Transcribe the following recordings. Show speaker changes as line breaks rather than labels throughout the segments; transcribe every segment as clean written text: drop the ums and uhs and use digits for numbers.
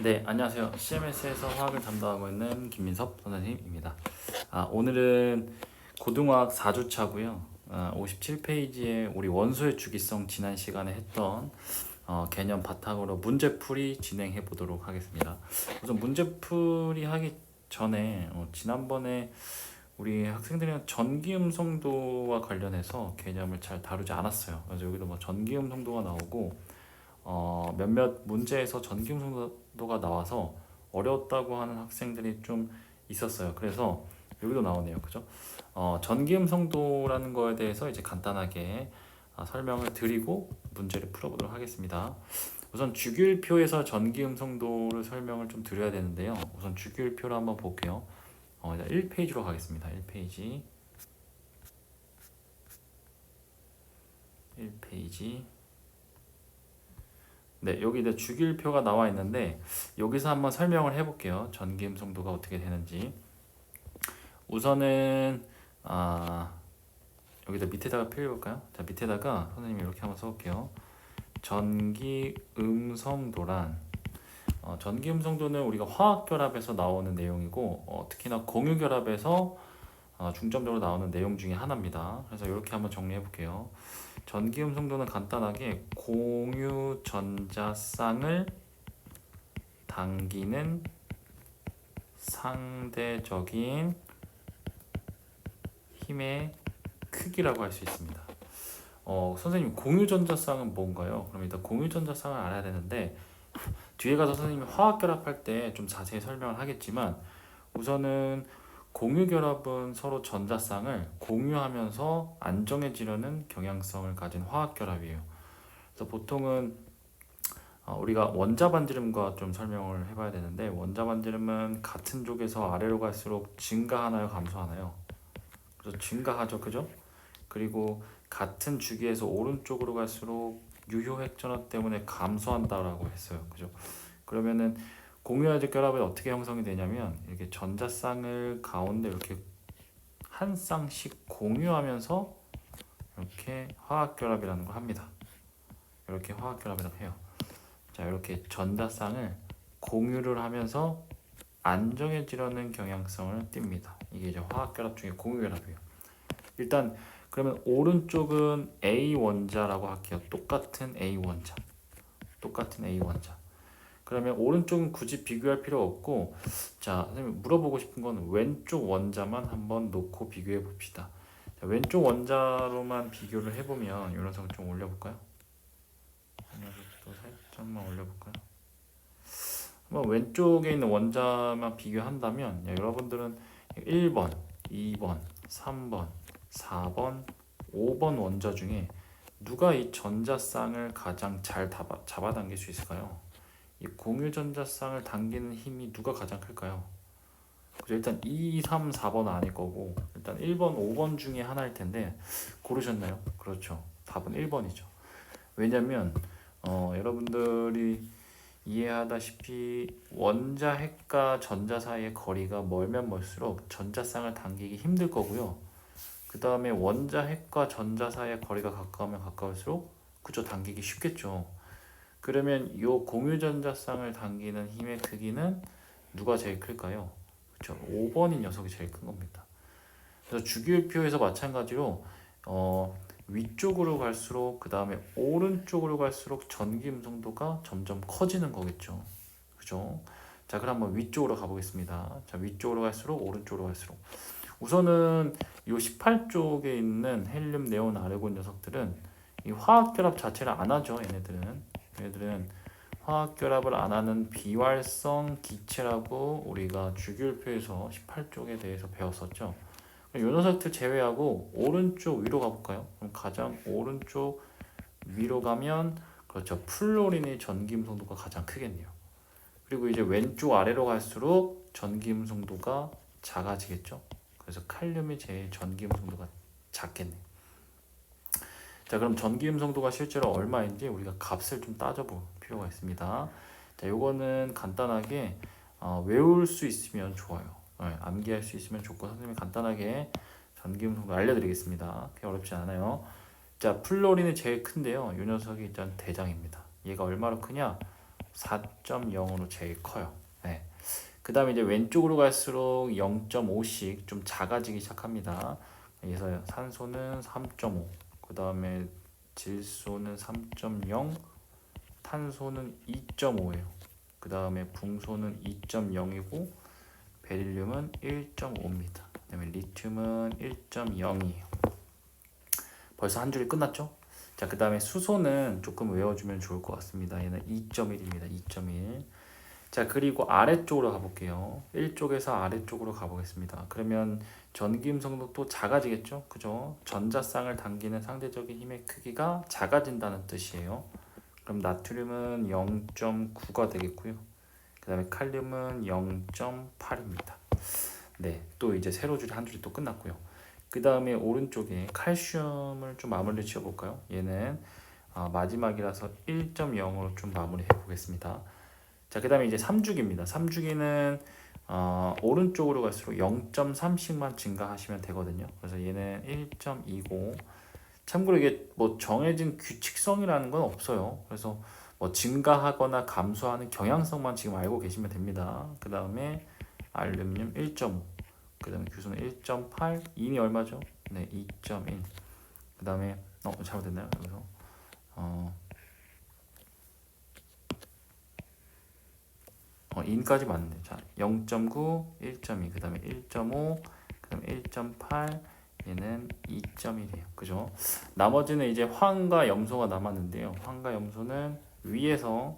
네, 안녕하세요. CMS에서 화학을 담당하고 있는 김민섭 선생님입니다. 오늘은 고등화학 4주차고요. 57페이지에 우리 원소의 주기성 지난 시간에 했던 개념 바탕으로 문제풀이 진행해 보도록 하겠습니다. 우선 문제풀이 하기 전에 지난번에 우리 학생들이랑 전기음성도와 관련해서 개념을 잘 다루지 않았어요. 그래서 여기도 뭐 전기음성도가 나오고 몇몇 문제에서 전기음성도가 나와서 어려웠다고 하는 학생들이 좀 있었어요. 그래서 여기도 나오네요. 그죠? 전기음성도라는 거에 대해서 이제 간단하게 설명을 드리고 문제를 풀어보도록 하겠습니다. 우선 주기율표에서 전기음성도를 설명을 좀 드려야 되는데요. 우선 주기율표를 한번 볼게요. 1페이지로 가겠습니다. 1페이지. 1페이지. 네, 여기 이제 주기율표가 나와 있는데 여기서 한번 설명을 해볼게요. 전기음성도가 어떻게 되는지. 우선은 여기다 밑에다가 표해볼까요? 자, 밑에다가 선생님이 이렇게 한번 써볼게요. 전기음성도란 전기음성도는 우리가 화학결합에서 나오는 내용이고 특히나 공유결합에서 중점적으로 나오는 내용 중에 하나입니다. 그래서 이렇게 한번 정리해 볼게요. 전기음성도는 간단하게 공유 전자쌍을 당기는 상대적인 힘의 크기라고 할 수 있습니다. 선생님 공유 전자쌍은 뭔가요? 그럼 일단 공유 전자쌍을 알아야 되는데 뒤에 가서 선생님이 화학결합할 때 좀 자세히 설명을 하겠지만 우선은 공유결합은 서로 전자쌍을 공유하면서 안정해지려는 경향성을 가진 화학결합이에요. 그래서 보통은 우리가 원자반지름과 좀 설명을 해봐야 되는데 원자반지름은 같은 쪽에서 아래로 갈수록 증가하나요, 감소하나요? 그래서 증가하죠, 그죠? 그리고 같은 주기에서 오른쪽으로 갈수록 유효 핵전화 때문에 감소한다라고 했어요, 그죠? 그러면은 공유화적 결합이 어떻게 형성이 되냐면 이렇게 전자쌍을 가운데 이렇게 한 쌍씩 공유하면서 이렇게 화학결합이라는 걸 합니다. 이렇게 화학결합이라고 해요. 자, 이렇게 전자쌍을 공유를 하면서 안정해지려는 경향성을 띱니다. 이게 이제 화학결합 중에 공유결합이에요. 일단 그러면 오른쪽은 A 원자라고 할게요. 똑같은 A 원자. 똑같은 A 원자. 그러면 오른쪽은 굳이 비교할 필요 없고 자, 선생님 물어보고 싶은 건 왼쪽 원자만 한번 놓고 비교해 봅시다. 자, 왼쪽 원자로만 비교를 해보면 이 녀석을 좀 올려볼까요? 이 녀석도 살짝만 올려볼까요? 한번 왼쪽에 있는 원자만 비교한다면 여러분들은 1번, 2번, 3번, 4번, 5번 원자 중에 누가 이 전자쌍을 가장 잘 잡아당길 수 있을까요? 이 공유 전자쌍을 당기는 힘이 누가 가장 클까요? 그죠? 일단 2, 3, 4번은 아닐 거고 일단 1번, 5번 중에 하나일 텐데 고르셨나요? 그렇죠. 답은 1번이죠. 왜냐면 여러분들이 이해하다시피 원자 핵과 전자 사이의 거리가 멀면 멀수록 전자쌍을 당기기 힘들 거고요. 그 다음에 원자 핵과 전자 사이의 거리가 가까우면 가까울수록 그죠? 당기기 쉽겠죠. 그러면 이 공유 전자쌍을 당기는 힘의 크기는 누가 제일 클까요? 그렇죠. 5번인 녀석이 제일 큰 겁니다. 그래서 주기율표에서 마찬가지로 위쪽으로 갈수록 그 다음에 오른쪽으로 갈수록 전기음성도가 점점 커지는 거겠죠. 그죠? 자, 그럼 한번 위쪽으로 가보겠습니다. 자, 위쪽으로 갈수록 오른쪽으로 갈수록 우선은 이 18쪽에 있는 헬륨, 네온, 아르곤 녀석들은 이 화학결합 자체를 안 하죠. 얘네들은 화학결합을 안 하는 비활성 기체라고 우리가 주기율표에서 18쪽에 대해서 배웠었죠. 이 녀석들 제외하고 오른쪽 위로 가볼까요? 그럼 가장 오른쪽 위로 가면 그렇죠. 플로린의 전기음성도가 가장 크겠네요. 그리고 이제 왼쪽 아래로 갈수록 전기음성도가 작아지겠죠. 그래서 칼륨이 제일 전기음성도가 작겠네요. 자, 그럼 전기음성도가 실제로 얼마인지 우리가 값을 좀 따져볼 필요가 있습니다. 자, 요거는 간단하게 외울 수 있으면 좋아요. 암기할 수 있으면 좋고 선생님이 간단하게 전기음성도 알려드리겠습니다. 그게 어렵지 않아요. 자, 플로린이 제일 큰데요. 이 녀석이 일단 대장입니다. 얘가 얼마로 크냐? 4.0으로 제일 커요. 네. 그 다음에 이제 왼쪽으로 갈수록 0.5씩 좀 작아지기 시작합니다. 그래서 산소는 3.5, 그 다음에 질소는 3.0, 탄소는 2.5예요. 그 다음에 붕소는 2.0이고 베릴륨은 1.5입니다. 그 다음에 리튬은 1.0이에요. 벌써 한 줄이 끝났죠? 자, 그 다음에 수소는 조금 외워주면 좋을 것 같습니다. 얘는 2.1입니다. 2.1. 자, 그리고 아래쪽으로 가볼게요. 1쪽에서 아래쪽으로 가보겠습니다. 그러면 전기음성도 또 작아지겠죠? 그죠? 전자쌍을 당기는 상대적인 힘의 크기가 작아진다는 뜻이에요. 그럼 나트륨은 0.9가 되겠고요. 그 다음에 칼륨은 0.8입니다. 네, 또 이제 세로 줄이 한 줄이 또 끝났고요. 그 다음에 오른쪽에 칼슘을 좀 마무리 지어볼까요? 얘는 마지막이라서 1.0으로 좀 마무리 해보겠습니다. 자, 그 다음에 이제 3주기입니다. 3주기는 오른쪽으로 갈수록 0.3씩만 증가하시면 되거든요. 그래서 얘는 1.2고, 참고로 이게 뭐 정해진 규칙성이라는 건 없어요. 그래서 뭐 증가하거나 감소하는 경향성만 지금 알고 계시면 됩니다. 그 다음에 알루미늄 1.5, 그 다음에 규소는 1.8, 인이 얼마죠? 네, 2.1. 그 다음에 잘못됐나요? 여기서 인까지 맞는데, 자, 0.9, 1.2, 그 다음에 1.5, 그 다음에 1.8, 얘는 2.1이에요. 그죠? 나머지는 이제 황과 염소가 남았는데요. 황과 염소는 위에서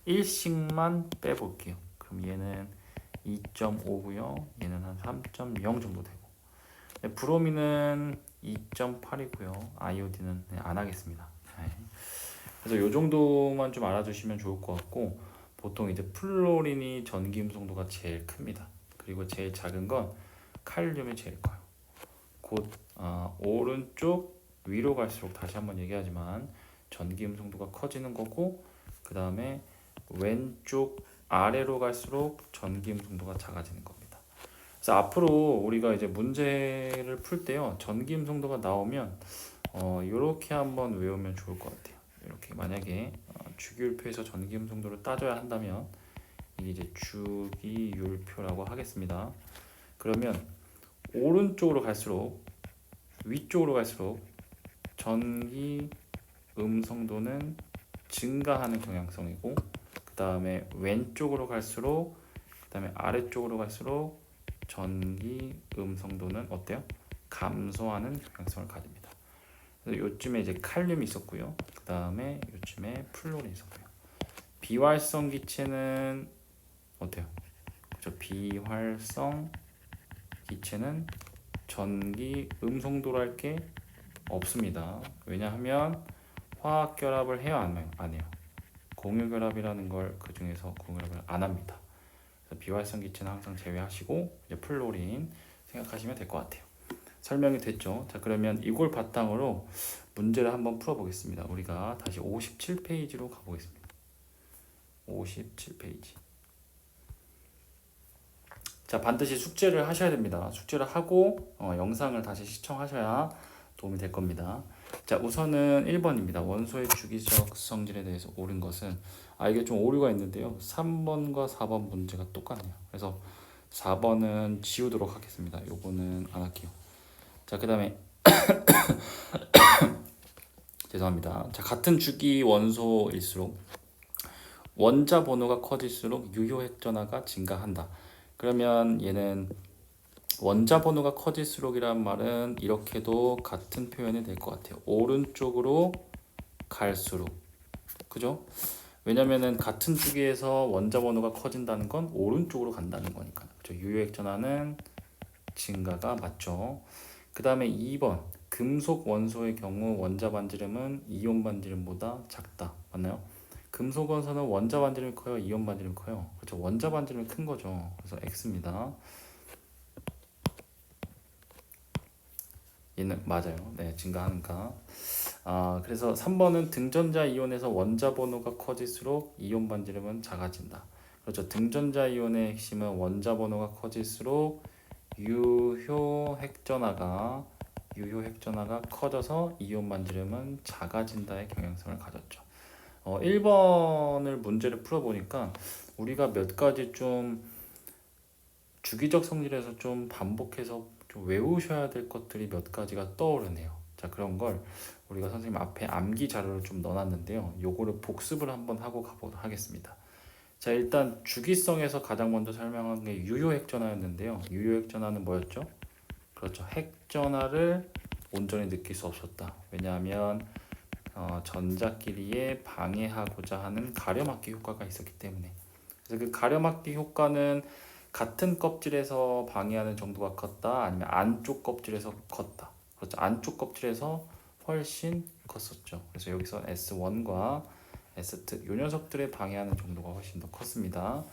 1씩만 빼볼게요. 그럼 얘는 2.5고요. 얘는 한 3.0 정도 되고. 네, 브로미는 2.8이고요. 아이오딘은 안 하겠습니다. 네. 그래서 요 정도만 좀 알아두시면 좋을 것 같고, 보통 이제 플로린이 전기 음성도가 제일 큽니다. 그리고 제일 작은 건 칼륨이 제일 커요. 곧 오른쪽 위로 갈수록 다시 한번 얘기하지만 전기 음성도가 커지는 거고, 그 다음에 왼쪽 아래로 갈수록 전기 음성도가 작아지는 겁니다. 그래서 앞으로 우리가 이제 문제를 풀 때요, 전기 음성도가 나오면 이렇게 한번 외우면 좋을 것 같아요. 이렇게 만약에 주기율표에서 전기 음성도를 따져야 한다면 이게 이제 주기율표라고 하겠습니다. 그러면 오른쪽으로 갈수록, 위쪽으로 갈수록 전기 음성도는 증가하는 경향성이고, 그 다음에 왼쪽으로 갈수록, 그 다음에 아래쪽으로 갈수록 전기 음성도는 어때요? 감소하는 경향성을 가집니다. 그래서 요쯤에 이제 칼륨이 있었고요. 그 다음에 요쯤에 플로린이 있었고요. 비활성 기체는 어때요? 그렇죠? 비활성 기체는 전기 음성도랄 게 없습니다. 왜냐하면 화학 결합을 해요, 안 해요? 공유 결합이라는 걸 그 중에서 공유 결합을 안 합니다. 그래서 비활성 기체는 항상 제외하시고 이제 플로린 생각하시면 될 것 같아요. 설명이 됐죠? 자, 그러면 이걸 바탕으로 문제를 한번 풀어보겠습니다. 우리가 다시 57페이지로 가보겠습니다. 57페이지. 자, 반드시 숙제를 하셔야 됩니다. 숙제를 하고 영상을 다시 시청하셔야 도움이 될 겁니다. 자, 우선은 1번입니다. 원소의 주기적 성질에 대해서 옳은 것은, 이게 좀 오류가 있는데요. 3번과 4번 문제가 똑같네요. 그래서 4번은 지우도록 하겠습니다. 요거는 안 할게요. 자, 그 다음에 죄송합니다. 자, 같은 주기 원소일수록 원자 번호가 커질수록 유효 핵전화가 증가한다. 그러면 얘는 원자 번호가 커질수록이란 말은 이렇게도 같은 표현이 될 것 같아요. 오른쪽으로 갈수록, 그죠? 왜냐면은 같은 주기에서 원자 번호가 커진다는 건 오른쪽으로 간다는 거니까. 그죠? 유효 핵전화는 증가가 맞죠. 그 다음에 2번, 금속 원소의 경우 원자 반지름은 이온 반지름보다 작다. 맞나요? 금속 원소는 원자 반지름이 커요, 이온 반지름이 커요? 그렇죠. 원자 반지름이 큰 거죠. 그래서 X입니다. 얘는 맞아요. 네, 증가하는가. 그래서 3번은 등전자 이온에서 원자 번호가 커질수록 이온 반지름은 작아진다. 그렇죠. 등전자 이온의 핵심은 원자 번호가 커질수록 유효 핵전화가 커져서 이온 반지름은 작아진다의 경향성을 가졌죠. 1번을 문제를 풀어보니까 우리가 몇 가지 좀 주기적 성질에서 좀 반복해서 좀 외우셔야 될 것들이 몇 가지가 떠오르네요. 자, 그런 걸 우리가 선생님 앞에 암기 자료를 좀 넣어놨는데요. 요거를 복습을 한번 하고 가보도록 하겠습니다. 자, 일단 주기성에서 가장 먼저 설명한 게 유효핵전화였는데요. 유효핵전화는 뭐였죠? 그렇죠. 핵전화를 온전히 느낄 수 없었다. 왜냐하면 전자끼리에 방해하고자 하는 가려막기 효과가 있었기 때문에. 그래서 그 가려막기 효과는 같은 껍질에서 방해하는 정도가 컸다, 아니면 안쪽 껍질에서 컸다. 그렇죠. 안쪽 껍질에서 훨씬 컸었죠. 그래서 여기서 S1과 S2 요 녀석들의 방해하는 정도가 훨씬 더 컸습니다.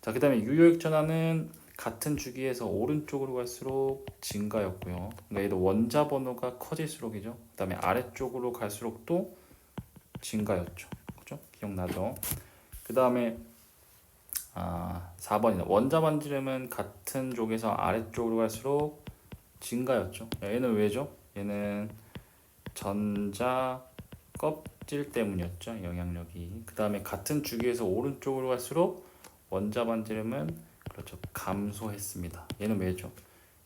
자, 그 다음에 유효액 전하는 같은 주기에서 오른쪽으로 갈수록 증가였고요. 그러니까 얘도 원자 번호가 커질수록이죠. 그 다음에 아래쪽으로 갈수록 또 증가였죠. 그죠? 기억나죠? 그 다음에 4번이다. 원자 반지름은 같은 쪽에서 아래쪽으로 갈수록 증가였죠. 얘는 왜죠? 얘는 전자 껍질 때문이었죠. 영향력이. 그 다음에 같은 주기에서 오른쪽으로 갈수록 원자 반지름은 그렇죠. 감소했습니다. 얘는 왜죠?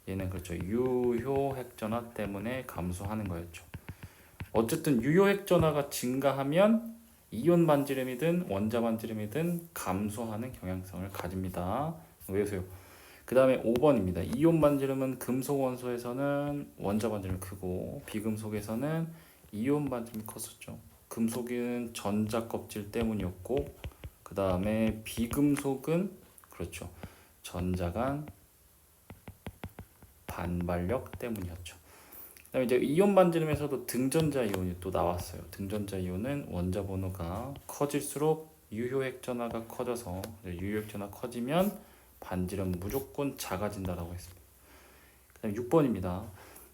얘는 그렇죠. 유효 핵전화 때문에 감소하는 거였죠. 어쨌든 유효 핵전화가 증가하면 이온 반지름이든 원자 반지름이든 감소하는 경향성을 가집니다. 외우세요. 그 다음에 5번입니다. 이온 반지름은 금속 원소에서는 원자 반지름이 크고 비금속에서는 이온 반지름이 컸었죠. 금속은 전자 껍질 때문이었고 그 다음에 비금속은 그렇죠. 전자간 반발력 때문이었죠. 그다음에 이제 이온 반지름에서도 등전자 이온이 또 나왔어요. 등전자 이온은 원자 번호가 커질수록 유효핵 전하가 커져서 유효핵 전하 커지면 반지름 무조건 작아진다라고 했습니다. 그다음 6번입니다.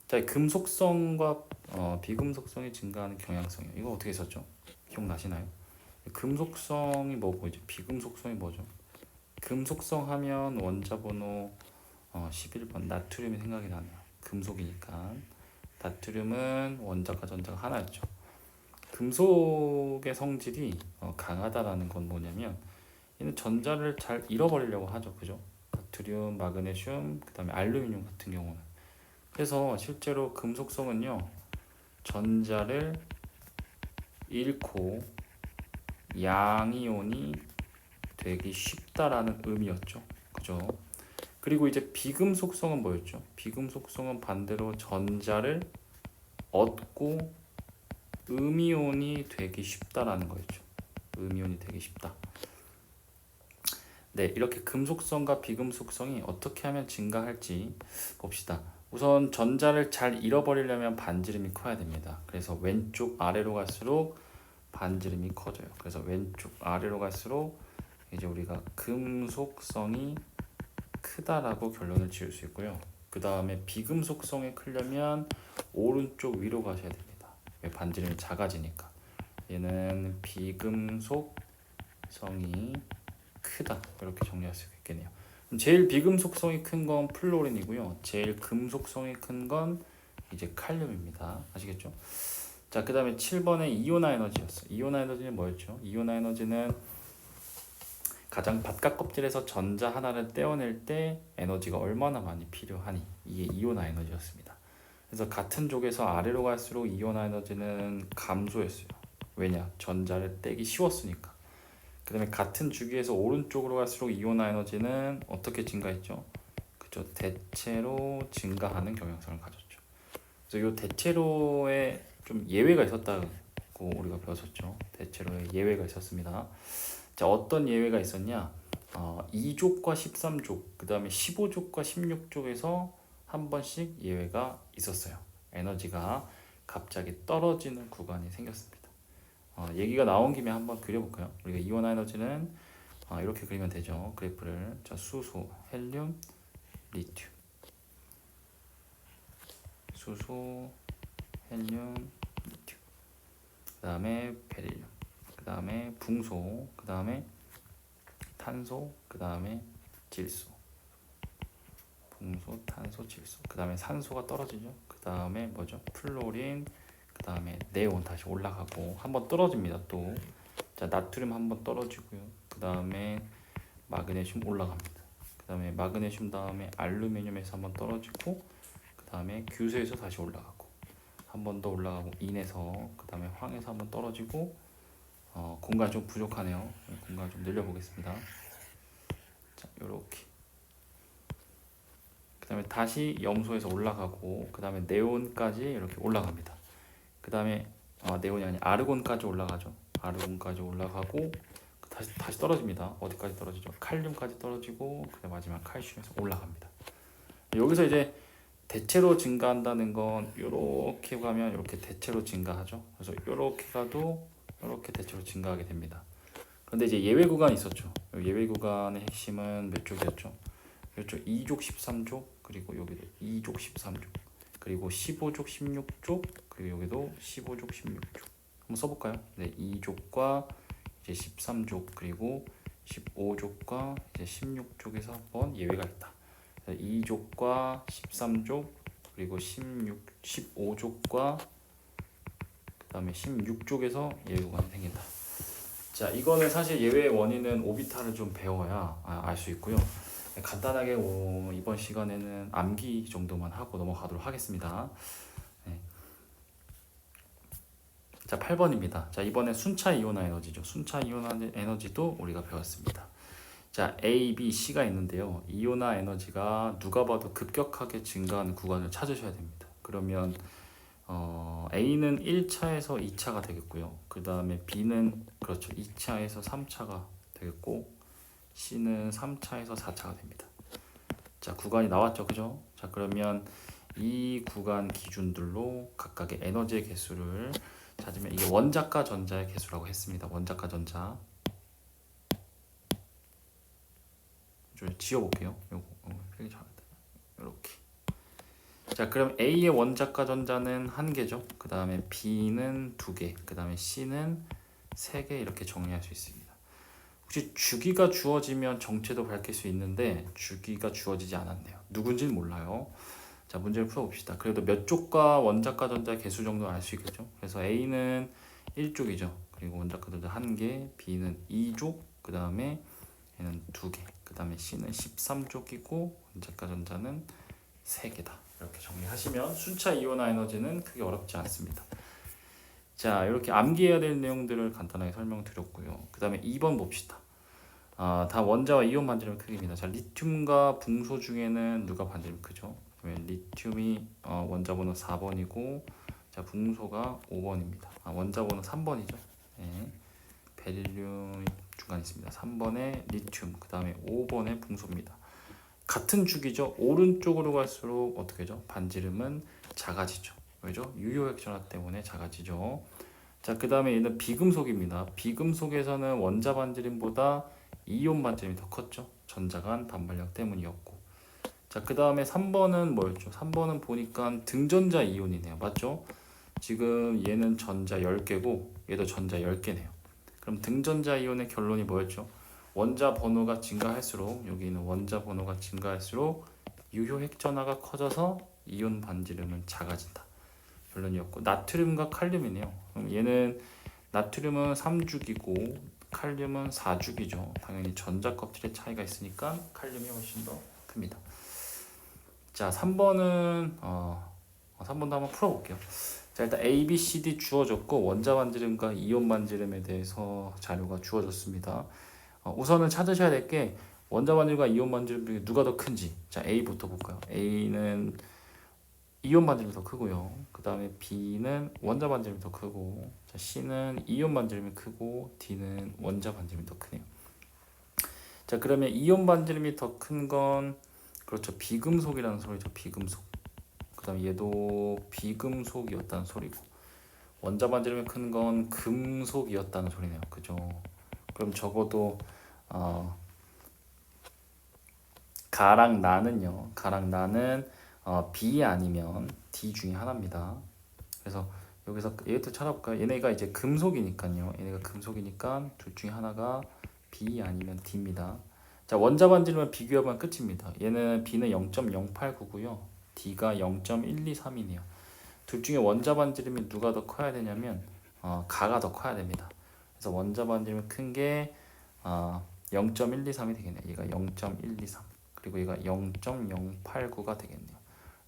자, 금속성과 비금속성이 증가하는 경향성이요. 이거 어떻게 썼죠? 기억나시나요? 금속성이 뭐고 이제 비금속성이 뭐죠? 금속성 하면 원자 번호 11번 나트륨이 생각이 나네요. 금속이니까. 나트륨은 원자가 전자가 하나였죠. 금속의 성질이 강하다라는 건 뭐냐면 얘는 전자를 잘 잃어버리려고 하죠. 그죠? 나트륨, 마그네슘, 그 다음에 알루미늄 같은 경우는. 그래서 실제로 금속성은요. 전자를 잃고 양이온이 되기 쉽다라는 의미였죠. 그죠? 그리고 이제 비금속성은 뭐였죠? 비금속성은 반대로 전자를 얻고 음이온이 되기 쉽다라는 거였죠. 음이온이 되기 쉽다. 네, 이렇게 금속성과 비금속성이 어떻게 하면 증가할지 봅시다. 우선 전자를 잘 잃어버리려면 반지름이 커야 됩니다. 그래서 왼쪽 아래로 갈수록 반지름이 커져요. 그래서 왼쪽 아래로 갈수록 이제 우리가 금속성이 크다라고 결론을 지을 수 있고요. 그 다음에 비금속성이 크려면 오른쪽 위로 가셔야 됩니다. 왜? 반지름이 작아지니까. 얘는 비금속성이 크다. 이렇게 정리할 수 있겠네요. 그럼 제일 비금속성이 큰 건 플로린이고요. 제일 금속성이 큰 건 이제 칼륨입니다. 아시겠죠? 자, 그 다음에 7번에 이온화 에너지였어. 이온화 에너지는 뭐였죠? 이온화 에너지는 가장 바깥 껍질에서 전자 하나를 떼어낼 때 에너지가 얼마나 많이 필요하니, 이게 이온화 에너지였습니다. 그래서 같은 쪽에서 아래로 갈수록 이온화 에너지는 감소했어요. 왜냐? 전자를 떼기 쉬웠으니까. 그 다음에 같은 주기에서 오른쪽으로 갈수록 이온화 에너지는 어떻게 증가했죠? 그죠? 대체로 증가하는 경향성을 가졌죠. 그래서 이 대체로에 좀 예외가 있었다고 우리가 배웠었죠. 대체로에 예외가 있었습니다. 자, 어떤 예외가 있었냐? 2족과 13족, 그 다음에 15족과 16족에서 한 번씩 예외가 있었어요. 에너지가 갑자기 떨어지는 구간이 생겼습니다. 얘기가 나온 김에 한번 그려볼까요? 우리가 이온화 에너지는 이렇게 그리면 되죠. 그래프를. 자, 수소, 헬륨, 리튬. 수소, 헬륨, 리튬. 그 다음에 베릴륨. 그 다음에 붕소, 그 다음에 탄소, 그 다음에 질소. 붕소, 탄소, 질소. 그 다음에 산소가 떨어지죠. 그 다음에 뭐죠? 플로린, 그 다음에 네온 다시 올라가고 한번 떨어집니다. 또 자, 나트륨 한번 떨어지고요. 그 다음에 마그네슘 올라갑니다. 그 다음에 마그네슘 다음에 알루미늄에서 한번 떨어지고, 그 다음에 규소에서 다시 올라가고, 한 번 더 올라가고, 인에서, 그 다음에 황에서 한번 떨어지고, 공간이 좀 부족하네요. 공간 좀 늘려보겠습니다. 자, 요렇게. 그 다음에 다시 염소에서 올라가고, 그 다음에 네온까지 이렇게 올라갑니다. 그 다음에 네온이 아니 아르곤까지 올라가죠. 아르곤까지 올라가고 다시 떨어집니다. 어디까지 떨어지죠? 칼륨까지 떨어지고, 그다음 마지막 칼슘에서 올라갑니다. 여기서 이제 대체로 증가한다는 건 이렇게 가면 이렇게 대체로 증가하죠. 그래서 이렇게 가도 이렇게 대체로 증가하게 됩니다. 그런데 이제 예외 구간이 있었죠. 예외 구간의 핵심은 몇 쪽이었죠? 그렇죠. 2족 13족, 그리고 여기도 2족 13족, 그리고 15족 16족, 그리고 여기도 15족 16족. 한번 써볼까요? 네, 2족과 이제 13족, 그리고 15족과 이제 16족에서 한번 예외가 있다. 2족과 13족, 그리고 15족과 그 다음에 16족에서 예외 구간이 생긴다. 자, 이거는 사실 예외의 원인은 오비탈을 좀 배워야 알 수 있고요. 간단하게 이번 시간에는 암기 정도만 하고 넘어가도록 하겠습니다. 네. 자, 8번입니다. 자, 이번에 순차 이온화 에너지죠. 순차 이온화 에너지도 우리가 배웠습니다. 자, A, B, C가 있는데요. 이온화 에너지가 누가 봐도 급격하게 증가하는 구간을 찾으셔야 됩니다. 그러면 A는 1차에서 2차가 되겠고요. 그 다음에 B는 그렇죠. 2차에서 3차가 되겠고, C는 3차에서 4차가 됩니다. 자, 구간이 나왔죠, 그죠? 자, 그러면 이 구간 기준들로 각각의 에너지의 개수를 찾으면, 이게 원자과 전자의 개수라고 했습니다. 원자과 전자. 좀 지워볼게요. 요거 필기 잘한다. 이렇게. 자, 그럼 A의 원자과 전자는 1개죠. 그 다음에 B는 2개, 그 다음에 C는 3개, 이렇게 정리할 수 있습니다. 혹시 주기가 주어지면 정체도 밝힐 수 있는데 주기가 주어지지 않았네요. 누군지는 몰라요. 자, 문제를 풀어봅시다. 그래도 몇 쪽과 원자과 전자 개수 정도 알 수 있겠죠. 그래서 A는 1족이죠. 그리고 원자과 전자 1개, B는 2족, 그 다음에 얘는 2개, 그 다음에 C는 13족이고 원자과 전자는 3개다. 이렇게 정리하시면 순차 이온화 에너지는 크게 어렵지 않습니다. 자, 이렇게 암기해야 될 내용들을 간단하게 설명드렸고요. 그 다음에 2번 봅시다. 다 원자와 이온 반지름 크기입니다. 자, 리튬과 붕소 중에는 누가 반지름 크죠? 그러면 리튬이 원자 번호 4번이고, 자, 붕소가 5번입니다. 원자 번호 3번이죠. 네. 베릴륨 중간에 있습니다. 3번에 리튬, 그 다음에 5번에 붕소입니다. 같은 주기죠. 오른쪽으로 갈수록 어떻게 되죠? 반지름은 작아지죠. 왜죠? 유효액전화 때문에 작아지죠. 자, 그 다음에 얘는 비금속입니다. 비금속에서는 원자 반지름보다 이온 반지름이 더 컸죠. 전자간 반발력 때문이었고. 자, 그 다음에 3번은 뭐였죠? 3번은 보니까 등전자 이온이네요. 맞죠? 지금 얘는 전자 10개고 얘도 전자 10개네요. 그럼 등전자 이온의 결론이 뭐였죠? 원자 번호가 증가할수록, 여기는 원자 번호가 증가할수록 유효 핵전하가 커져서 이온 반지름은 작아진다. 결론이었고, 나트륨과 칼륨이네요. 그럼 얘는 나트륨은 3죽이고 칼륨은 4죽이죠. 당연히 전자 껍질의 차이가 있으니까 칼륨이 훨씬 더 큽니다. 자, 3번은 3번도 한번 풀어볼게요. 자, 일단 A, B, C, D 주어졌고 원자 반지름과 이온 반지름에 대해서 자료가 주어졌습니다. 우선은 찾으셔야 될 게 원자 반지름과 이온 반지름 중에 누가 더 큰지. 자, A부터 볼까요? A는 이온 반지름이 더 크고요. 그 다음에 B는 원자 반지름이 더 크고, 자, C는 이온 반지름이 크고, D는 원자 반지름이 더 크네요. 자, 그러면 이온 반지름이 더 큰 건 그렇죠. 비금속이라는 소리죠. 비금속. 그 다음에 얘도 비금속이었다는 소리고, 원자 반지름이 큰 건 금속이었다는 소리네요. 그죠? 그럼 적어도 가랑 나는요. 가랑 나는 B 아니면 D 중에 하나입니다. 그래서 여기서 얘도 찾아볼까요? 얘네가 이제 금속이니까요. 얘네가 금속이니까 둘 중에 하나가 B 아니면 D입니다. 자, 원자 반지름을 비교하면 끝입니다. 얘는 B는 0.089고요. D가 0.123이네요. 둘 중에 원자 반지름이 누가 더 커야 되냐면 가가 더 커야 됩니다. 그래서 원자 반지름이 큰 게 0.123이 되겠네요. 얘가 0.123 그리고 얘가 0.089가 되겠네요.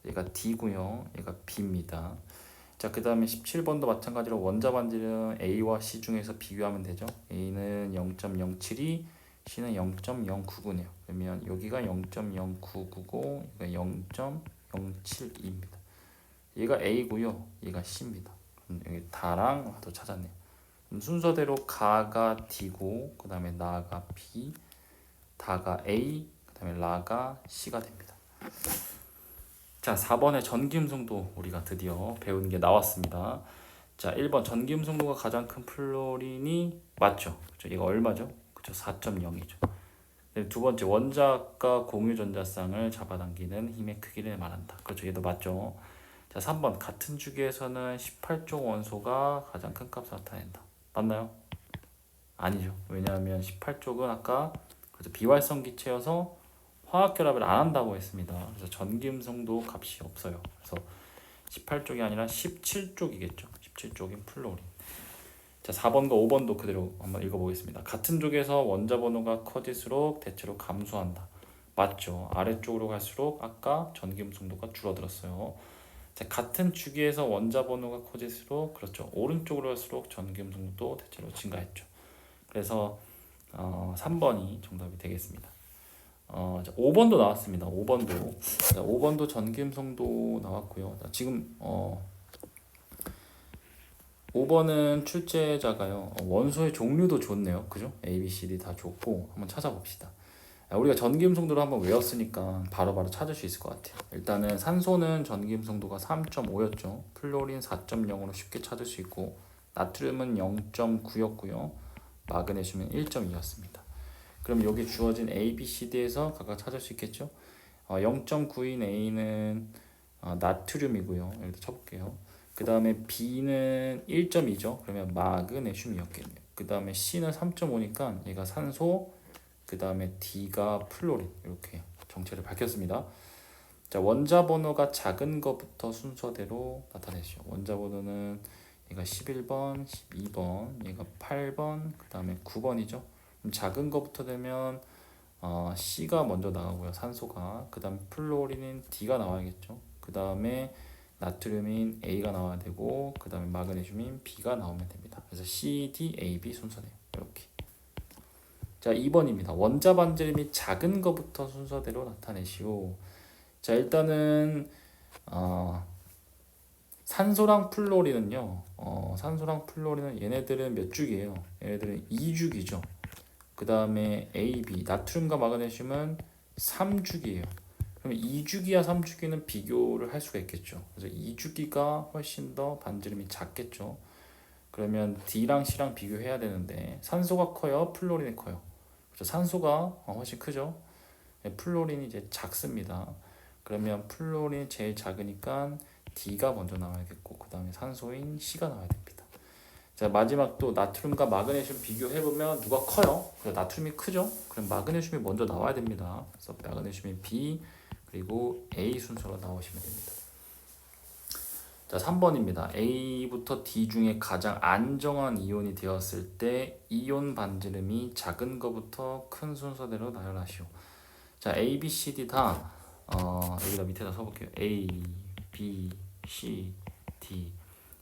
얘가 D고요. 얘가 B입니다. 자, 그 다음에 17번도 마찬가지로 원자 반지름 A와 C 중에서 비교하면 되죠. A는 0.072, C는 0.099네요. 그러면 여기가 0.0999고 얘가 0.072입니다. 얘가 A고요. 얘가 C입니다. 그럼 여기 다랑 와도 찾았네요. 그럼 순서대로 가가 D고 그 다음에 나가 B, 다가 A, 그 다음에 라가 C가 됩니다. 자, 4번의 전기음성도 우리가 드디어 배우는 게 나왔습니다. 자, 1번 전기음성도가 가장 큰 플로린이 맞죠? 그렇죠? 이거 얼마죠? 그렇죠? 4.0이죠. 두 번째 원자과 공유 전자쌍을 잡아당기는 힘의 크기를 말한다. 그렇죠? 얘도 맞죠? 자, 3번 같은 주기에서는 18쪽 원소가 가장 큰 값을 나타낸다. 맞나요? 아니죠. 왜냐하면 18쪽은 아까 그래서 비활성 기체여서 화학 결합을 안 한다고 했습니다. 그래서 전기음성도 값이 없어요. 그래서 18쪽이 아니라 17쪽이겠죠. 17쪽인 플로린. 자, 4번과 5번도 그대로 한번 읽어보겠습니다. 같은 쪽에서 원자 번호가 커질수록 대체로 감소한다. 맞죠. 아래쪽으로 갈수록 아까 전기음성도가 줄어들었어요. 자, 같은 주기에서 원자 번호가 커질수록 그렇죠. 오른쪽으로 갈수록 전기음성도 대체로 증가했죠. 그래서 3번이 정답이 되겠습니다. 자, 5번도 나왔습니다. 5번도. 자, 5번도 전기음성도 나왔고요. 자, 지금 5번은 출제자가요. 원소의 종류도 좋네요. 그죠? A, B, C, D 다 좋고 한번 찾아봅시다. 우리가 전기음성도를 한번 외웠으니까 바로바로 찾을 수 있을 것 같아요. 일단은 산소는 전기음성도가 3.5였죠. 플로린 4.0으로 쉽게 찾을 수 있고 나트륨은 0.9였고요. 마그네슘은 1.2였습니다. 그럼 여기 주어진 A, B, C, D에서 각각 찾을 수 있겠죠? 0.9인 A는 나트륨이고요. 여기다 쳐볼게요. 그 다음에 B는 1.2죠. 그러면 마그네슘이었겠네요. 그 다음에 C는 3.5니까 얘가 산소, 그 다음에 D가 플로린. 이렇게 정체를 밝혔습니다. 자, 원자 번호가 작은 것부터 순서대로 나타내시죠. 원자 번호는 얘가 11번, 12번, 얘가 8번, 그 다음에 9번이죠. 그럼 작은 것부터 되면 C가 먼저 나오고요. 산소가. 그 다음 플로린인 D가 나와야겠죠. 그 다음에 나트륨인 A가 나와야 되고 그 다음에 마그네슘인 B가 나오면 됩니다. 그래서 C, D, A, B 순서네요. 이렇게. 자, 2번입니다. 원자 반지름이 작은 것부터 순서대로 나타내시오. 자, 일단은 산소랑 플로린은요. 산소랑 플로린은 얘네들은 몇 죽이에요? 얘네들은 2죽이죠. 그 다음에 A, B, 나트륨과 마그네슘은 3죽이에요. 그러면 2주기와 3주기는 비교를 할 수가 있겠죠. 그래서 2주기가 훨씬 더 반지름이 작겠죠. 그러면 D랑 C랑 비교해야 되는데 산소가 커요? 플로린이 커요? 그렇죠. 산소가 훨씬 크죠. 플로린이 이제 작습니다. 그러면 플로린이 제일 작으니까 D가 먼저 나와야겠고 그 다음에 산소인 C가 나와야 됩니다. 자, 마지막 또 나트륨과 마그네슘 비교해보면 누가 커요? 그래서 나트륨이 크죠? 그럼 마그네슘이 먼저 나와야 됩니다. 그래서 마그네슘이 B 그리고 A 순서로 나오시면 됩니다. 자, 3번입니다. A부터 D 중에 가장 안정한 이온이 되었을 때 이온 반지름이 작은 것부터 큰 순서대로 나열하시오. 자, A, B, C, D 다 여기다 밑에다 써볼게요. A, B, C, D.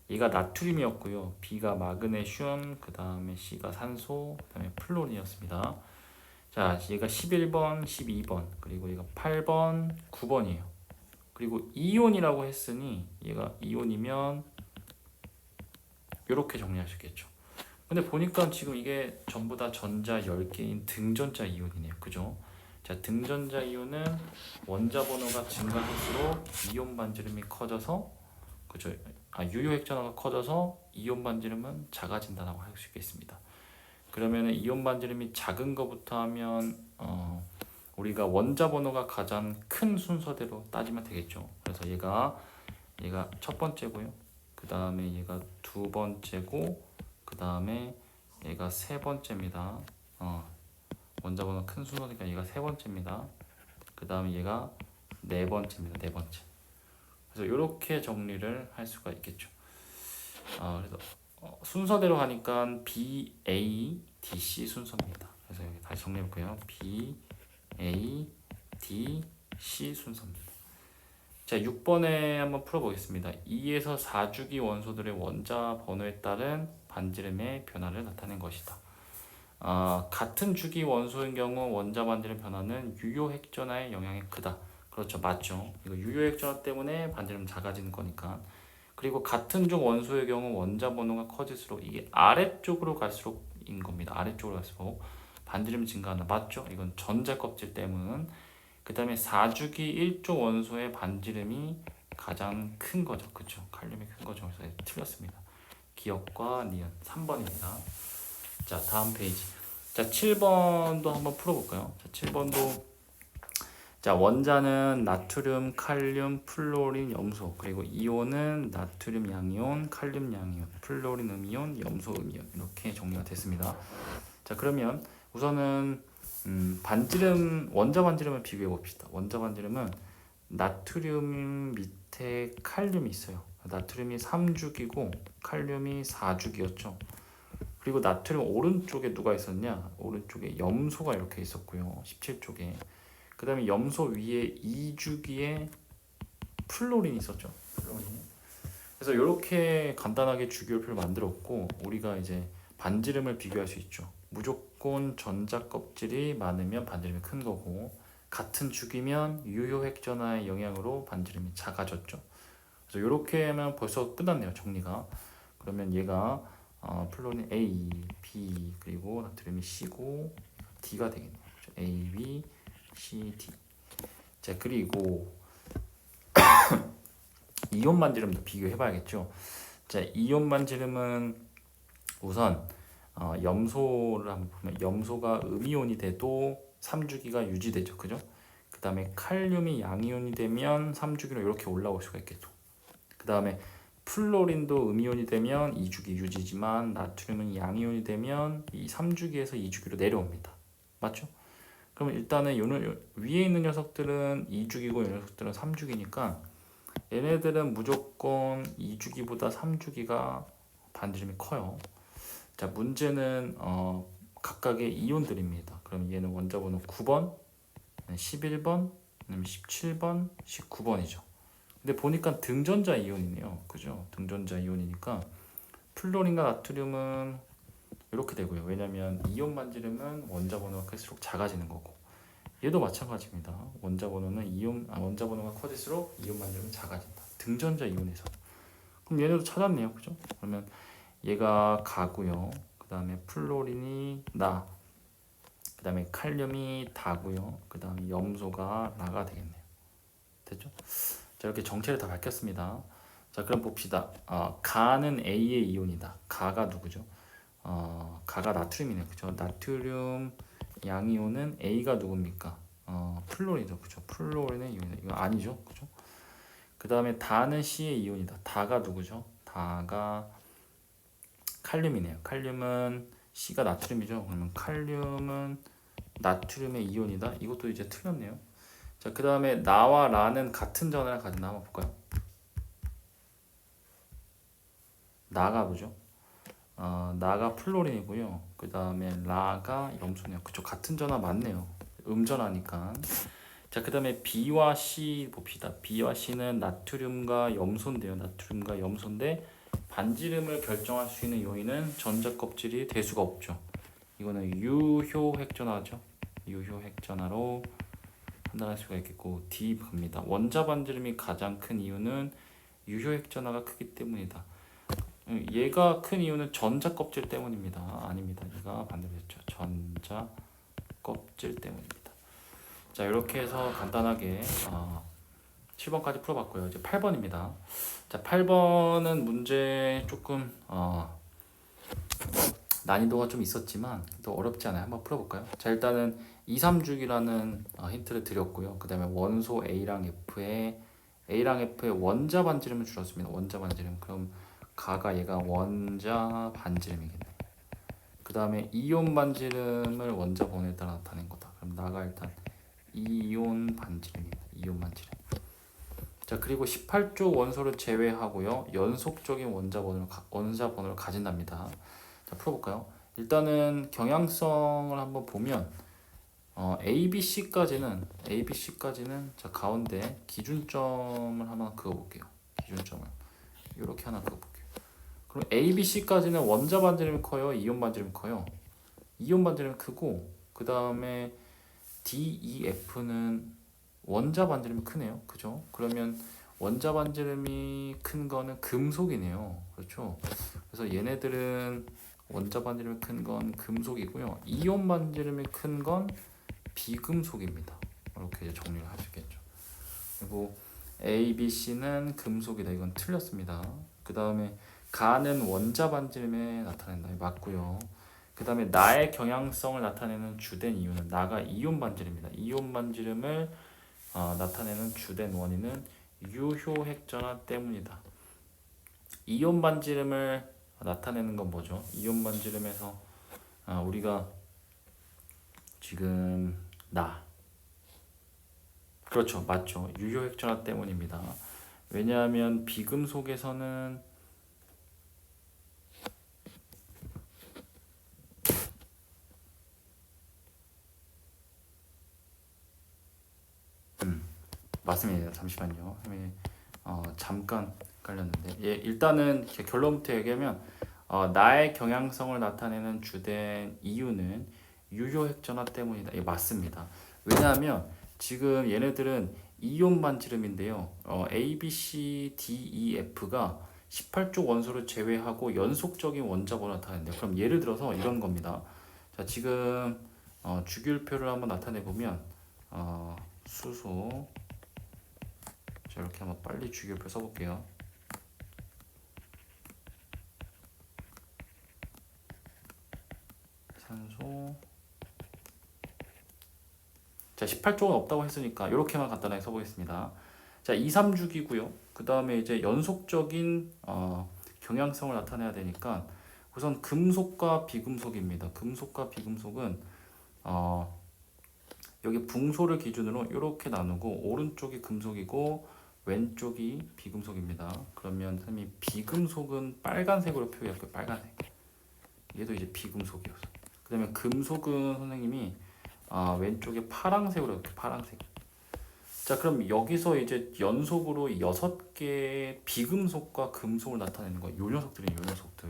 얘가 나트륨이었고요. B가 마그네슘, 그 다음에 C가 산소, 그 다음에 플로린이었습니다. 자, 얘가 11번, 12번, 그리고 얘가 8번, 9번이에요. 그리고 이온이라고 했으니 얘가 이온이면 이렇게 정리하시겠죠. 근데 보니까 지금 이게 전부 다 전자 10개인 등전자 이온이네요. 그죠? 자, 등전자 이온은 원자 번호가 증가할수록 이온 반지름이 커져서 그죠? 유효 핵전화가 커져서 이온 반지름은 작아진다고 할 수 있겠습니다. 그러면 이온 반지름이 작은 것부터 하면 우리가 원자 번호가 가장 큰 순서대로 따지면 되겠죠. 그래서 얘가 첫 번째고요. 그 다음에 얘가 두 번째고 그 다음에 얘가 세 번째입니다. 원자 번호 큰 순서니까 얘가 세 번째입니다. 그 다음에 얘가 네 번째입니다. 네 번째. 그래서 이렇게 정리를 할 수가 있겠죠. 그래서 순서대로 하니까 B, A, D, C 순서입니다. 그래서 여기 다시 정리해볼게요. B, A, D, C 순서입니다. 자, 6번에 한번 풀어보겠습니다. 2에서 4주기 원소들의 원자 번호에 따른 반지름의 변화를 나타낸 것이다. 같은 주기 원소인 경우 원자 반지름 변화는 유효 핵전화의 영향이 크다. 그렇죠, 맞죠. 이거 유효 핵전화 때문에 반지름 작아지는 거니까. 그리고 같은 중 원소의 경우 원자 번호가 커질수록 이게 아래쪽으로 갈수록인 겁니다. 아래쪽으로 갈수록 반지름이 증가한다. 맞죠? 이건 전자 껍질 때문. 그 다음에 4주기 1조 원소의 반지름이 가장 큰 거죠. 그쵸? 칼륨이 큰 거죠. 그래서 틀렸습니다. 기억과 니은 3번입니다. 자, 다음 페이지. 자, 7번도 한번 풀어볼까요? 자, 7번도 자, 원자는 나트륨, 칼륨, 플로린, 염소. 그리고 이온은 나트륨 양이온, 칼륨 양이온, 플로린 음이온, 염소 음이온. 이렇게 정리가 됐습니다. 자, 그러면 우선은 반지름, 원자 반지름을 비교해 봅시다. 원자 반지름은 나트륨 밑에 칼륨이 있어요. 나트륨이 3주기고 칼륨이 4주기였죠. 그리고 나트륨 오른쪽에 누가 있었냐? 오른쪽에 염소가 이렇게 있었고요. 17쪽에. 그 다음에 염소 위에 2주기에 플로린이 있었죠. 플로린. 그래서 이렇게 간단하게 주기율표를 만들었고 우리가 이제 반지름을 비교할 수 있죠. 무조건 전자 껍질이 많으면 반지름이 큰 거고 같은 주기면 유효 핵전화의 영향으로 반지름이 작아졌죠. 그래서 이렇게 하면 벌써 끝났네요. 정리가. 그러면 얘가 플로린 A, B 그리고 나트륨이 C고 D가 되겠네요. 그렇죠? A, B, C, D. 자, 그리고 이온 반지름도 비교해봐야겠죠. 자, 이온 반지름은 우선 염소를 한번 보면 염소가 음이온이 돼도 3주기가 유지되죠. 그죠? 그 다음에 칼륨이 양이온이 되면 3주기로 이렇게 올라올 수가 있겠죠. 그 다음에 플로린도 음이온이 되면 2주기 유지지만 나트륨은 양이온이 되면 이 3주기에서 2주기로 내려옵니다. 맞죠? 그러면 일단은 위에 있는 녀석들은 2주기고 이 녀석들은 3주기니까 얘네들은 무조건 2주기보다 3주기가 반지름이 커요. 자, 문제는 각각의 이온들입니다. 그럼 얘는 원자 번호 9번, 11번, 17번, 19번이죠. 근데 보니까 등전자 이온이네요. 그죠? 등전자 이온이니까 플로린과 나트륨은 이렇게 되고요. 왜냐면 이온 반지름은 원자 번호가 클수록 작아지는 거고 얘도 마찬가지입니다. 원자 번호가 커질수록 이온 반지름은 작아진다. 등전자 이온에서. 그럼 얘네도 찾았네요. 그죠? 그러면 얘가 가고요. 그 다음에 플로린이 나. 그 다음에 칼륨이 다고요. 그 다음에 염소가 나가 되겠네요. 됐죠? 자, 이렇게 정체를 다 밝혔습니다. 자, 그럼 봅시다. 가는 A의 이온이다. 가가 누구죠? 가가 나트륨이네요. 그죠? 나트륨 양이온은 A가 누굽니까? 플로린이죠. 그죠? 플로린의 이온이다. 이거 아니죠. 그죠? 그 다음에 다는 C의 이온이다. 다가 누구죠? 다가 칼륨이네요. 칼륨은 C가 나트륨이죠. 그러면 칼륨은 나트륨의 이온이다. 이것도 이제 틀렸네요. 자, 그 다음에 나와 라는 같은 전화를 가진다. 한번 볼까요? 나가 뭐죠? 나가 플로린이고요. 그 다음에 라가 염소네요. 그쵸? 같은 전화 맞네요. 음전화니까. 자, 그 다음에 B와 C 봅시다. B와 C는 나트륨과 염소인데요. 나트륨과 염소인데 반지름을 결정할 수 있는 요인은 전자 껍질이 될 수가 없죠. 이거는 유효 핵전화죠. 유효 핵전화로 판단할 수가 있겠고 D 갑니다. 원자 반지름이 가장 큰 이유는 유효 핵전화가 크기 때문이다. 얘가 큰 이유는 전자 껍질 때문입니다. 아닙니다. 얘가 반대로 했죠. 전자 껍질 때문입니다. 자, 이렇게 해서 간단하게 7번까지 풀어봤고요. 이제 8번입니다. 자, 8번은 문제 조금 난이도가 좀 있었지만 또 어렵지 않아요. 한번 풀어볼까요? 자, 일단은 2, 3주기라는 힌트를 드렸고요. 그 다음에 원소 A랑 F의 원자 반지름을 줄였습니다. 원자 반지름. 그럼 가가 얘가 원자 반지름이겠네. 그 다음에 이온 반지름을 원자 번호에 따라 나타낸 거다. 그럼 나가 일단 이온 반지름입니다. 이온 반지름. 자, 그리고 18쪽 원소를 제외하고요. 연속적인 원자번호를 가진답니다. 자, 풀어볼까요? 일단은 경향성을 한번 보면 ABC까지는 자, 가운데 기준점을 하나 그어볼게요. 기준점을 이렇게 하나 그어볼게요. 그럼 ABC까지는 원자 반지름이 커요? 이온 반지름이 커요? 이온 반지름이 크고 그 다음에 DEF는 원자 반지름이 크네요. 그죠? 그러면 원자 반지름이 큰 거는 금속이네요. 그렇죠? 그래서 얘네들은 원자 반지름이 큰 건 금속이고요. 이온 반지름이 큰 건 비금속입니다. 이렇게 이제 정리를 하시겠죠. 그리고 A, B, C는 금속이다. 이건 틀렸습니다. 그 다음에 가는 원자 반지름에 나타낸다. 맞고요. 그 다음에 나의 경향성을 나타내는 주된 이유는 나가 이온 반지름입니다. 이온 반지름을 나타내는 주된 원인은 유효 핵전화 때문이다. 이온 반지름을 나타내는 건 뭐죠? 이온 반지름에서 우리가 지금 그렇죠, 맞죠. 유효 핵전화 때문입니다. 왜냐하면 비금속에서는 맞습니다. 잠시만요. 잠깐 깔렸는데 일단은 결론부터 얘기하면 나의 경향성을 나타내는 주된 이유는 유효 핵전화 때문이다. 맞습니다. 왜냐하면 지금 얘네들은 이온 반지름인데요. A, B, C, D, E, F가 18쪽 원소를 제외하고 연속적인 원자번호를 나타내는데 그럼 예를 들어서 이런 겁니다. 자, 지금 주기율표를 한번 나타내 보면 수소 자, 이렇게 한번 빨리 주기율표 써볼게요. 산소 자, 18쪽은 없다고 했으니까 이렇게만 간단하게 써보겠습니다. 자, 2, 3주기고요. 그 다음에 이제 연속적인 경향성을 나타내야 되니까 우선 금속과 비금속입니다. 금속과 비금속은 여기 붕소를 기준으로 이렇게 나누고 오른쪽이 금속이고 왼쪽이 비금속입니다. 그러면 선생님이 비금속은 빨간색으로 표기할게요. 빨간색. 얘도 이제 비금속이었어. 그 다음에 금속은 선생님이 왼쪽에 파랑색으로 이렇게 파랑색. 자, 그럼 여기서 이제 연속으로 6개의 비금속과 금속을 나타내는 거예요. 요 녀석들이에요. 요 녀석들.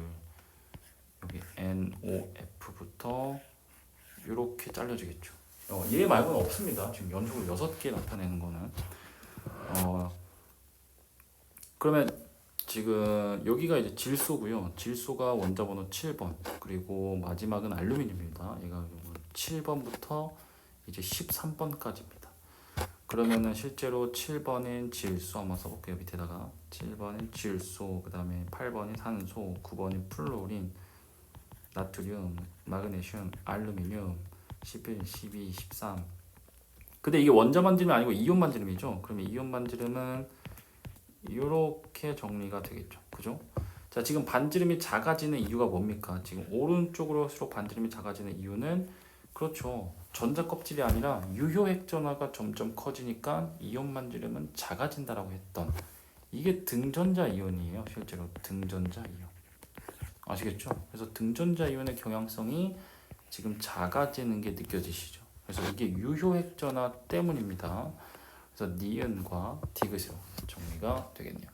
여기 NOF부터 이렇게 잘려지겠죠. 얘 말고는 없습니다. 지금 연속으로 6개 나타내는 거는. 그러면 지금 여기가 이제 질소고요. 질소가 원자번호 7번. 그리고 마지막은 알루미늄입니다. 얘가 7번부터 이제 13번까지입니다. 그러면은 실제로 7번인 질소 한번 써볼게요. 밑에다가 7번인 질소, 그 다음에 8번인 산소, 9번인 플로린, 나트륨, 마그네슘, 알루미늄, 11, 12, 13. 근데 이게 원자 반지름이 아니고 이온 반지름이죠. 그러면 이온 반지름은 이렇게 정리가 되겠죠. 그죠? 자, 지금 반지름이 작아지는 이유가 뭡니까? 지금 오른쪽으로일수록 반지름이 작아지는 이유는 그렇죠. 전자 껍질이 아니라 유효 핵전화가 점점 커지니까 이온 반지름은 작아진다라고 했던 이게 등전자 이온이에요. 실제로 등전자 이온. 아시겠죠? 그래서 등전자 이온의 경향성이 지금 작아지는 게 느껴지시죠? 그래서 이게 유효 핵전화 때문입니다. 그래서 니은과 디귿으로 정리가 되겠네요.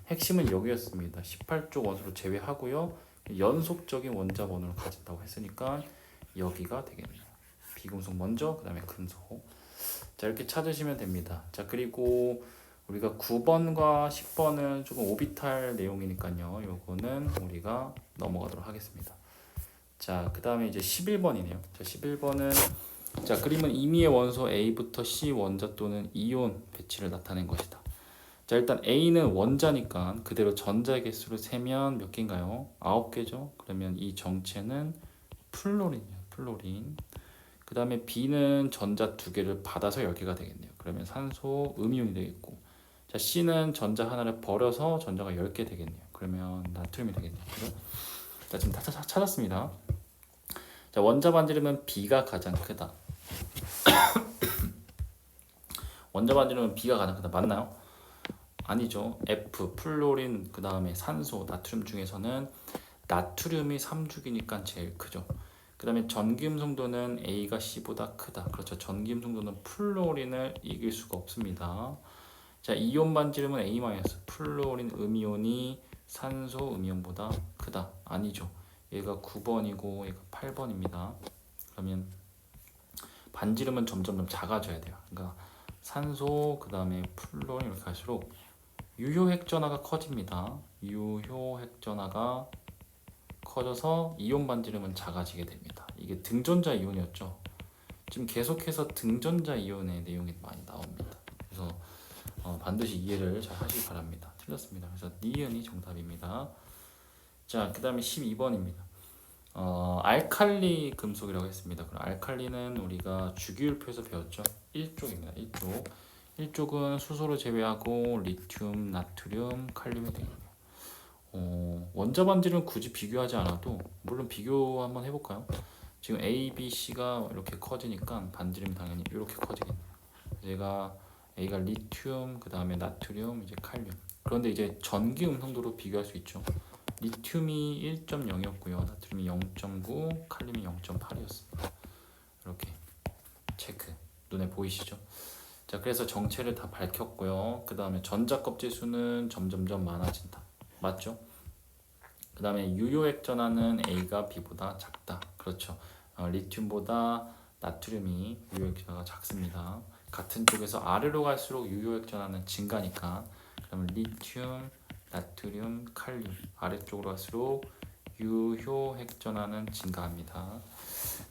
핵심은 여기였습니다. 18쪽 원소를 제외하고요. 연속적인 원자 번호를 가진다고 했으니까 여기가 되겠네요. 비금속 먼저, 그 다음에 금속. 자, 이렇게 찾으시면 됩니다. 자, 그리고 우리가 9번과 10번은 조금 오비탈 내용이니까요. 요거는 우리가 넘어가도록 하겠습니다. 자, 그 다음에 이제 11번이네요. 자, 11번은 자, 그림은 임의의 원소 A부터 C 원자 또는 이온 배치를 나타낸 것이다. 자, 일단 A는 원자니까 그대로 전자의 개수를 세면 몇 개인가요? 9개죠. 그러면 이 정체는 플로린이에요. 플로린. 그 다음에 B는 전자 2개를 받아서 10개가 되겠네요. 그러면 산소, 음이온이 되겠고, 자, C는 전자 하나를 버려서 전자가 10개 되겠네요. 그러면 나트륨이 되겠네요. 그죠? 자, 지금 다 찾았습니다. 자, 원자 반지름은 B가 가장 크다. 원자 반지름은 B가 가장 크다. 맞나요? 아니죠. F 플로린 그 다음에 산소 나트륨 중에서는 나트륨이 3주기니까 제일 크죠. 그 다음에 전기음성도는 A가 C보다 크다. 그렇죠. 전기음성도는 플로린을 이길 수가 없습니다. 자, 이온 반지름은 A-, 플로린 음이온이 산소 음이온보다 크다. 아니죠. 얘가 9번이고 얘가 8번입니다. 그러면 반지름은 점점 작아져야 돼요. 그러니까 산소 그 다음에 플로린 이렇게 갈수록 유효 핵전하가 커집니다. 유효 핵전하가 커져서 이온 반지름은 작아지게 됩니다. 이게 등전자 이온이었죠. 지금 계속해서 등전자 이온의 내용이 많이 나옵니다. 그래서 반드시 이해를 잘 하시기 바랍니다. 틀렸습니다. 그래서 니은이 정답입니다. 자, 그 다음에 12번입니다. 알칼리 금속이라고 했습니다. 그럼 알칼리는 우리가 주기율표에서 배웠죠. 1쪽입니다. 1쪽. 1쪽은 수소를 제외하고 리튬, 나트륨, 칼륨이 되겠네요. 원자 반지름 굳이 비교하지 않아도 물론 비교 한번 해볼까요? 지금 A, B, C가 이렇게 커지니까 반지름이 당연히 이렇게 커지겠네요. 얘가 A가 리튬, 그 다음에 나트륨, 이제 칼륨. 그런데 이제 전기 음성도로 비교할 수 있죠. 리튬이 1.0이었고요. 나트륨이 0.9, 칼륨이 0.8이었습니다. 이렇게 체크. 눈에 보이시죠? 자, 그래서 정체를 다 밝혔고요. 그 다음에 전자 껍질 수는 점점점 많아진다. 맞죠? 그 다음에 유효액 전하는 A가 B보다 작다. 그렇죠. 리튬보다 나트륨이 유효액 전하가 작습니다. 같은 쪽에서 아래로 갈수록 유효액 전하는 증가니까 그러면 리튬, 나트륨, 칼륨 아래쪽으로 갈수록 유효 핵전하는 증가합니다.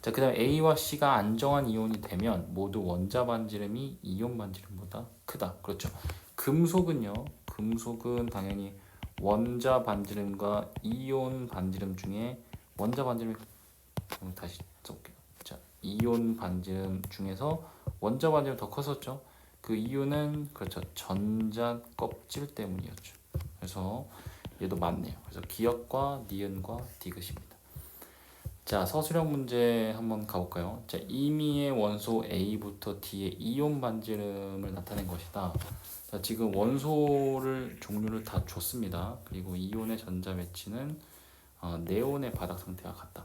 자, 그 다음 A와 C가 안정한 이온이 되면 모두 원자 반지름이 이온 반지름보다 크다. 그렇죠. 금속은요. 금속은 당연히 원자 반지름과 이온 반지름 중에 원자 반지름 다시 써볼게요. 자, 이온 반지름 중에서 원자 반지름 더 컸었죠. 그 이유는 그렇죠. 전자 껍질 때문이었죠. 그래서 얘도 맞네요. 그래서 기역과 니은과 디귿입니다. 자, 서술형 문제 한번 가볼까요? 자, 임의의 원소 A부터 D의 이온 반지름을 나타낸 것이다. 자, 지금 원소를 종류를 다 줬습니다. 그리고 이온의 전자 배치는 네온의 바닥 상태와 같다.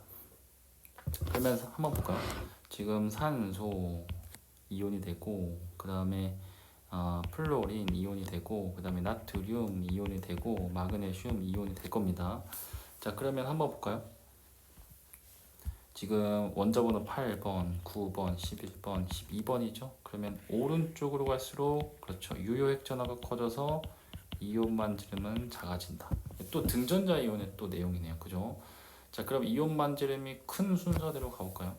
그러면 한번 볼까요? 지금 산소 이온이 되고 그 다음에 플로린 이온이 되고 그 다음에 나트륨 이온이 되고 마그네슘 이온이 될 겁니다. 자, 그러면 한번 볼까요? 지금 원자번호 8번, 9번, 11번, 12번이죠. 그러면 오른쪽으로 갈수록 그렇죠. 유효 핵전하가 커져서 이온 반지름은 작아진다. 또 등전자 이온의 또 내용이네요. 그죠? 자, 그럼 이온 반지름이 큰 순서대로 가볼까요?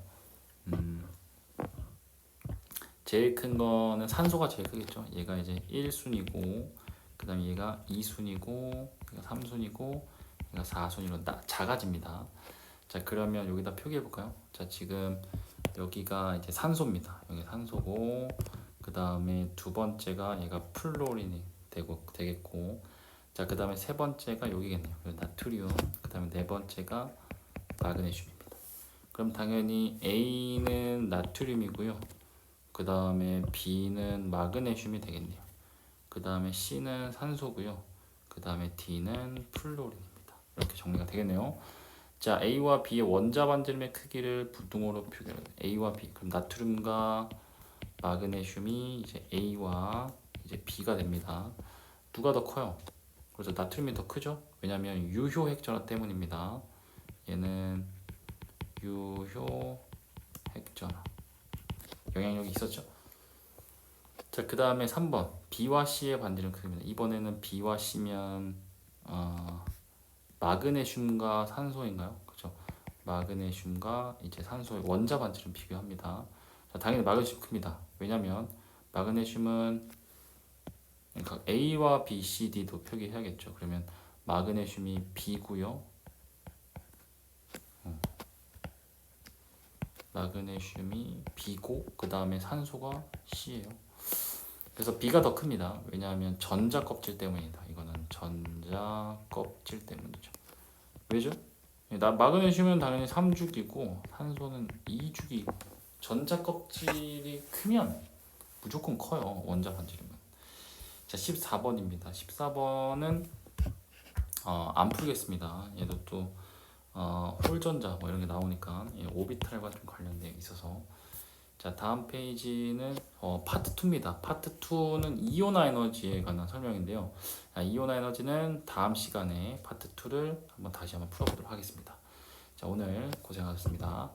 제일 큰 거는 산소가 제일 크겠죠. 얘가 이제 1순위고 그 다음에 얘가 2순위고 얘가 3순위고 얘가 4순위로 작아집니다. 자, 그러면 여기다 표기해 볼까요? 자, 지금 여기가 이제 산소입니다. 여기 산소고 그 다음에 두 번째가 얘가 플로린이 되겠고 자, 그 다음에 세 번째가 여기겠네요. 나트륨. 그 다음에 네 번째가 마그네슘입니다. 그럼 당연히 A는 나트륨이고요. 그 다음에 B는 마그네슘이 되겠네요. 그 다음에 C는 산소고요. 그 다음에 D는 플로린입니다. 이렇게 정리가 되겠네요. 자, A와 B의 원자 반지름의 크기를 부등호로 표기해요. A와 B. 그럼 나트륨과 마그네슘이 이제 A와 이제 B가 됩니다. 누가 더 커요? 그래서 나트륨이 더 크죠? 왜냐하면 유효 핵전하 때문입니다. 얘는 유효 핵전하. 영향력이 있었죠? 자, 그 다음에 3번 B와 C의 반지름 크기입니다. 이번에는 B와 C면 마그네슘과 산소인가요? 그렇죠. 마그네슘과 이제 산소의 원자 반지름 비교합니다. 자, 당연히 마그네슘 큽니다. 왜냐면 마그네슘은 그러니까 A와 B, C, D도 표기해야겠죠. 그러면 마그네슘이 B고요. 마그네슘이 B고 그 다음에 산소가 C예요. 그래서 B가 더 큽니다. 왜냐하면 전자 껍질 때문이다. 이거는 전자 껍질 때문이죠. 왜죠? 마그네슘은 당연히 3주기고 산소는 2주기고 전자 껍질이 크면 무조건 커요. 원자 반지름은. 자, 14번입니다. 14번은 안 풀겠습니다. 얘도 또 홀전자 뭐 이런 게 나오니까 오비탈과 좀 관련돼 있어서. 자, 다음 페이지는 파트 2입니다. 파트 2는 이온화 에너지에 관한 설명인데요. 자, 이온화 에너지는 다음 시간에 파트 2를 다시 한번 풀어보도록 하겠습니다. 자, 오늘 고생하셨습니다.